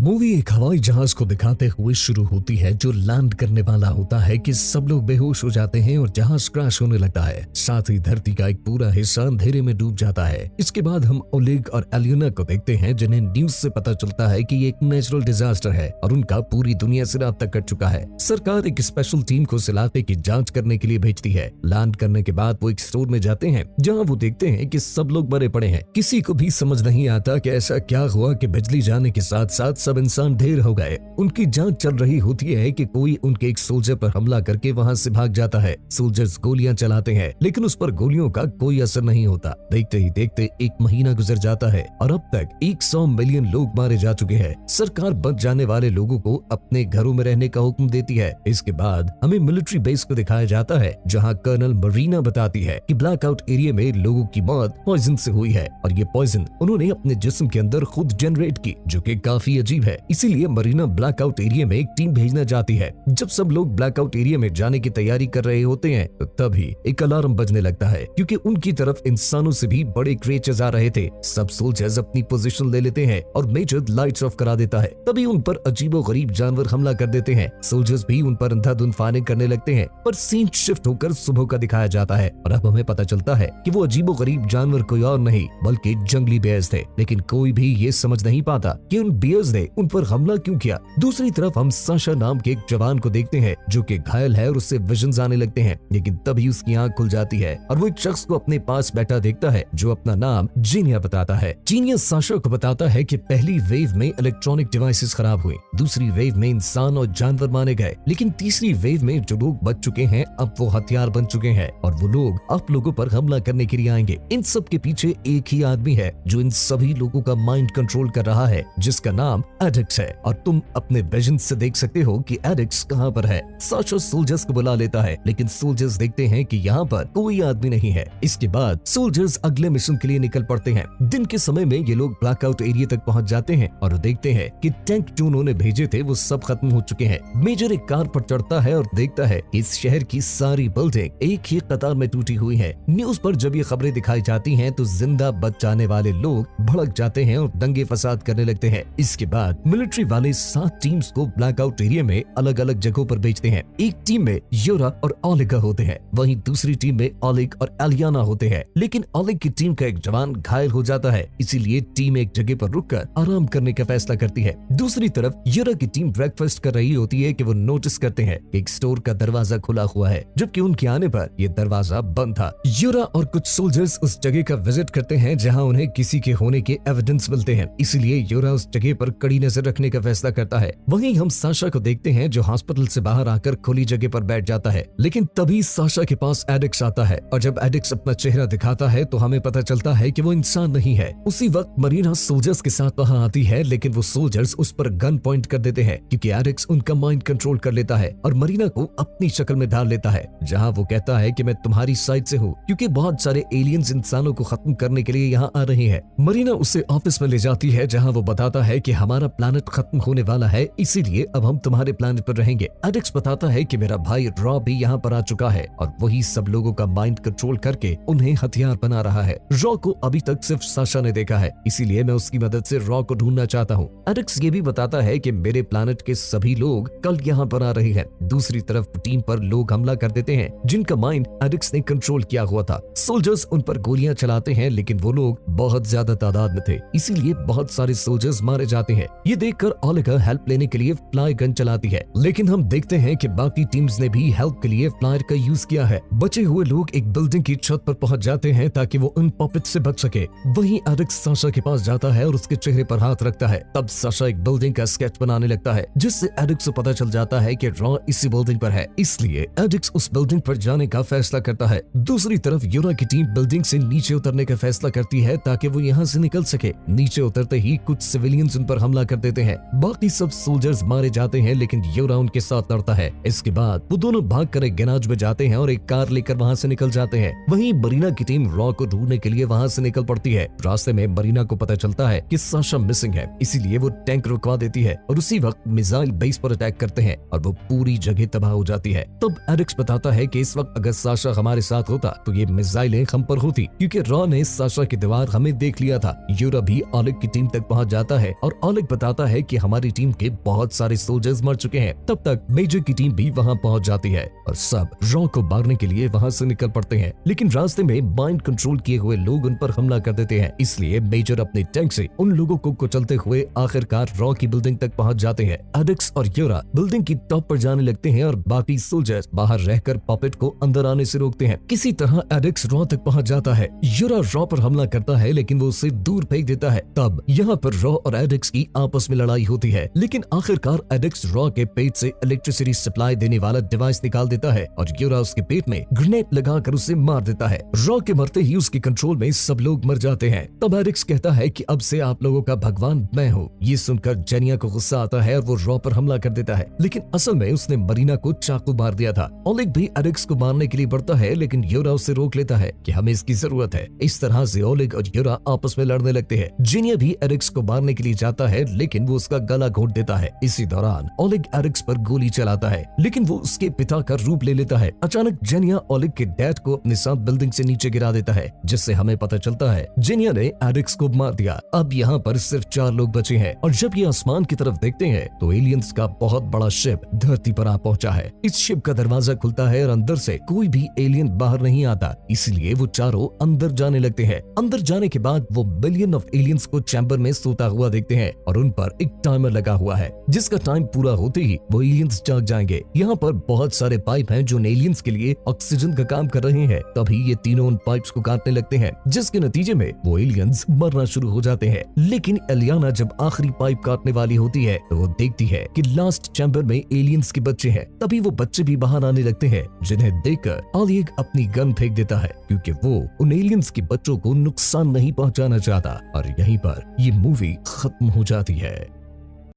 Movie एक हवाई जहाज को दिखाते हुए शुरू होती है जो लैंड करने वाला होता है कि सब लोग बेहोश हो जाते हैं और जहाज क्रैश होने लगता है। साथ ही धरती का एक पूरा हिस्सा अंधेरे में डूब जाता है। इसके बाद हम ओलेग और एलियोना को देखते हैं जिन्हें न्यूज से पता चलता है कि ये एक नेचुरल डिजास्टर है और उनका पूरी दुनिया से राब्ता कट चुका है। सरकार एक स्पेशल टीम को उस इलाके की जांच करने के लिए भेजती है। लैंड करने के बाद वो एक स्टोर में जाते हैं जहाँ वो देखते हैं कि सब लोग मरे पड़े हैं। किसी को भी समझ नहीं आता कि ऐसा क्या हुआ कि बिजली जाने के साथ साथ सब इंसान ढेर हो गए। उनकी जांच चल रही होती है कि कोई उनके एक सोल्जर पर हमला करके वहां से भाग जाता है। सोल्जर्स गोलियां चलाते हैं लेकिन उस पर गोलियों का कोई असर नहीं होता। देखते ही देखते एक महीना गुजर जाता है और अब तक 100 मिलियन लोग मारे जा चुके हैं। सरकार बच जाने वाले लोगों को अपने घरों में रहने का हुक्म देती है। इसके बाद हमें मिलिट्री बेस को दिखाया जाता है जहाँ कर्नल मरीना बताती है कि ब्लैकआउट एरिया में लोगों की मौत पॉइजन से हुई है और ये पॉइजन उन्होंने अपने जिस्म के अंदर खुद जनरेट की, जो कि काफी अजीब है। इसीलिए मरीना ब्लैकआउट एरिया में एक टीम भेजना चाहती है। जब सब लोग ब्लैकआउट एरिया में जाने की तैयारी कर रहे होते हैं तो तभी एक अलार्म बजने लगता है क्योंकि उनकी तरफ इंसानों से भी बड़े क्रिएचर्स आ रहे थे। सब सोल्जर्स अपनी पोजीशन ले लेते हैं और मेजर लाइट्स ऑफ करा देता है। तभी उन पर अजीबोगरीब जानवर हमला कर देते हैं। सोल्जर्स भी उन पर अंधाधुंध फायरिंग करने लगते हैं पर सीन शिफ्ट होकर सुबह का दिखाया जाता है और अब हमें पता चलता है कि वो अजीबोगरीब जानवर कोई और नहीं बल्कि जंगली बेयर्स थे। लेकिन कोई भी ये समझ नहीं पाता कि उन बेयर्स ने उन पर हमला क्यों किया। दूसरी तरफ हम साशा नाम के एक जवान को देखते हैं जो कि घायल है और उससे विजन्स आने लगते हैं। लेकिन तभी उसकी आंख खुल जाती है और वो एक शख्स को अपने पास बैठा देखता है जो अपना नाम जीनिया बताता है। जीनिया साशा को बताता है कि पहली वेव में इलेक्ट्रॉनिक डिवाइसेस खराब हुए, दूसरी वेव में इंसान और जानवर मारे गए, लेकिन तीसरी वेव में जो लोग बच चुके हैं अब वो हथियार बन चुके हैं और वो लोग आप लोगों पर हमला करने के लिए आएंगे। इन सब के पीछे एक ही आदमी है जो इन सभी लोगों का माइंड कंट्रोल कर रहा है जिसका नाम एडिक्स है और तुम अपने विजन से देख सकते हो कि एडिक्स कहाँ पर है। साशा सोल्जर्स को बुला लेता है लेकिन सोल्जर्स देखते हैं कि यहाँ पर कोई आदमी नहीं है। इसके बाद सोल्जर्स अगले मिशन के लिए निकल पड़ते हैं। दिन के समय में ये लोग ब्लैकआउट एरिया तक पहुँच जाते हैं और देखते हैं कि टैंक जो उन्होंने भेजे थे वो सब खत्म हो चुके हैं। मेजर एक कार पर चढ़ता है और देखता है इस शहर की सारी बिल्डिंग एक ही कतार में टूटी हुई है। न्यूज पर जब ये खबरें दिखाई जाती हैं तो जिंदा बच जाने वाले लोग भड़क जाते हैं और दंगे फसाद करने लगते हैं। इसके बाद मिलिट्री वाले 7 टीम्स को ब्लैकआउट एरिया में अलग अलग जगहों पर भेजते हैं। एक टीम में योरा और ओलेगा होते हैं, वहीं दूसरी टीम में ओलेग और एलियाना होते हैं। लेकिन ओलेग की टीम का एक जवान घायल हो जाता है, इसीलिए टीम एक जगह पर रुककर आराम करने का फैसला करती है। दूसरी तरफ योरा की टीम ब्रेकफास्ट कर रही होती है कि वो नोटिस करते हैं कि एक स्टोर का दरवाजा खुला हुआ है जबकि उनके आने पर यह दरवाजा बंद था। योरा और कुछ सोल्जर्स उस जगह का विजिट करते हैं जहाँ उन्हें किसी के होने के एविडेंस मिलते हैं, इसीलिए योरा उस जगह पर कड़ी नजर रखने का फैसला करता है। वहीं हम साशा को देखते हैं जो हॉस्पिटल से बाहर आकर खुली जगह पर बैठ जाता है। लेकिन तभी साशा के पास एडिक्स आता है और जब एडिक्स अपना चेहरा दिखाता है तो हमें पता चलता है कि वो इंसान नहीं है। उसी वक्त मरीना सोल्जर्स के साथ वहां आती है लेकिन वो सोल्जर्स उस पर गन पॉइंट कर देते हैं क्योंकि एडिक्स उनका माइंड कंट्रोल कर लेता है और मरीना को अपनी शक्ल में ढाल लेता है जहाँ वो कहता है कि मैं तुम्हारी साइड से हूँ क्योंकि बहुत सारे एलियंस इंसानों को खत्म करने के लिए यहाँ आ रहे हैं। मरीना उसे ऑफिस में ले जाती है जहाँ वो बताता है कि हमारा प्लैनेट खत्म होने वाला है, इसीलिए अब हम तुम्हारे प्लैनेट पर रहेंगे। एडिक्स बताता है कि मेरा भाई रॉ भी यहाँ पर आ चुका है और वही सब लोगों का माइंड कंट्रोल करके उन्हें हथियार बना रहा है। रॉ को अभी तक सिर्फ साशा ने देखा है, इसीलिए मैं उसकी मदद से रॉ को ढूंढना चाहता हूँ। एडिक्स ये भी बताता है कि मेरे प्लैनेट के सभी लोग कल यहाँ पर आ रहे हैं। दूसरी तरफ टीम पर लोग हमला कर देते हैं जिनका माइंड एडिक्स ने कंट्रोल किया हुआ था। सोल्जर्स उन पर गोलियां चलाते हैं लेकिन वो लोग बहुत ज्यादा तादाद में थे, इसीलिए बहुत सारे सोल्जर्स मारे जाते हैं। ये देखकर ओलेगा हेल्प लेने के लिए फ्लाई गन चलाती है लेकिन हम देखते हैं कि बाकी टीम्स ने भी हेल्प के लिए फ्लायर का यूज किया है। बचे हुए लोग एक बिल्डिंग की छत पर पहुंच जाते हैं ताकि वो उन पॉपेट से बच सके। वहीं एडिक्स साशा के पास जाता है और उसके चेहरे पर हाथ रखता है। तब साशा एक बिल्डिंग का स्केच बनाने लगता है जिससे एडिक्स को पता चल जाता है कि रॉ इसी बिल्डिंग पर है, इसलिए एडिक्स उस बिल्डिंग पर जाने का फैसला करता है। दूसरी तरफ योरा की टीम बिल्डिंग से नीचे उतरने का फैसला करती है ताकि वो यहाँ से निकल सके। नीचे उतरते ही कुछ सिविलियंस उन पर हमला कर देते हैं। बाकी सब सोल्जर्स मारे जाते हैं लेकिन योरा उनके साथ लड़ता है। इसके बाद वो दोनों भाग कर एक गैराज में जाते हैं और एक कार लेकर वहाँ से निकल जाते हैं। वहीं मरीना की टीम रॉ को ढूंढने के लिए वहाँ से निकल पड़ती है। रास्ते में मरीना को पता चलता है कि साशा मिसिंग है, इसीलिए वो टैंक रुकवा देती है और उसी वक्त मिसाइल बेस पर अटैक करते हैं और वो पूरी जगह तबाह हो जाती है। तब एडिक्स बताता है कि इस वक्त अगर साशा हमारे साथ होता तो ये मिसाइलें हम पर होती क्योंकि रॉ ने साशा की दीवार हमें देख लिया था। योरा भी ओलेग की टीम तक पहुंच जाता है और ओलेग बताता है कि हमारी टीम के बहुत सारे सोल्जर्स मर चुके हैं। तब तक मेजर की टीम भी वहां पहुंच जाती है और सब रॉ को मारने के लिए वहां से निकल पड़ते हैं, लेकिन रास्ते में माइंड कंट्रोल किए हुए लोग उन पर हमला कर देते हैं। इसलिए मेजर अपने टैंक से उन लोगों को कुचलते हुए आखिरकार रॉ की बिल्डिंग तक पहुंच जाते हैं। एडेक्स और यूरा बिल्डिंग की टॉप पर जाने लगते हैं और बाकी सोल्जर्स बाहर रहकर पपेट को अंदर आने से रोकते हैं। किसी तरह एडेक्स रॉ तक पहुंच जाता है। यूरा रॉ पर हमला करता है लेकिन वो उसे दूर फेंक देता है। तब यहाँ पर रॉ और एडेक्स की आपस में लड़ाई होती है, लेकिन आखिरकार एडेक्स रॉ के पेट से इलेक्ट्रिसिटी सप्लाई देने वाला डिवाइस निकाल देता है और यूरा उसके पेट में ग्रेनेड लगाकर उसे मार देता है। रॉ के मरते ही उसके कंट्रोल में सब लोग मर जाते हैं। तब एडेक्स कहता है कि अब से आप लोगों का भगवान मैं हूँ। ये सुनकर जेनिया को गुस्सा आता है और वो रॉ पर हमला कर देता है, लेकिन असल में उसने मरीना को चाकू मार दिया था। ओलेग भी एडेक्स को मारने के लिए बढ़ता है, लेकिन यूरा उसे रोक लेता है कि हमें इसकी जरूरत है। इस तरह से ओलेग और यूरा आपस में लड़ने लगते हैं। जेनिया भी एडेक्स को मारने के लिए जाता है, लेकिन वो उसका गला घोट देता है। इसी दौरान ओलेग एडेक्स पर गोली चलाता है, लेकिन वो उसके पिता का रूप ले लेता है। अचानक जेनिया ओलेग के डैड को अपने साथ बिल्डिंग से नीचे गिरा देता है, जिससे हमें पता चलता है जेनिया ने एडेक्स को मार दिया। अब यहाँ पर सिर्फ 4 लोग बचे हैं और जब ये आसमान की तरफ देखते हैं तो एलियंस का बहुत बड़ा शिप धरती पर आ पहुंचा है। इस शिप का दरवाजा खुलता है और अंदर से कोई भी एलियन बाहर नहीं आता, इसलिए वो चारों अंदर जाने लगते हैं। अंदर जाने के बाद वो बिलियन ऑफ एलियंस को चैम्बर में सोता हुआ देखते हैं और उन पर एक टाइमर लगा हुआ है, जिसका टाइम पूरा होते ही वो एलियंस जाग जाएंगे। यहाँ पर बहुत सारे पाइप हैं जो एलियंस के लिए ऑक्सीजन का काम कर रहे हैं। तभी ये तीनों उन पाइप्स को काटने लगते हैं, जिसके नतीजे में वो एलियंस मरना शुरू हो जाते हैं। लेकिन एलियाना जब आखिरी पाइप काटने वाली होती है तो वो देखती है कि लास्ट चैम्बर में एलियंस के बच्चे हैं। तभी वो बच्चे भी बाहर आने लगते हैं, जिन्हें देखकर ओलेग अपनी गन फेंक देता है, क्योंकि वो उन एलियंस के बच्चों को नुकसान नहीं पहुंचाना चाहता। और यहीं पर ये मूवी खत्म हो जाती है।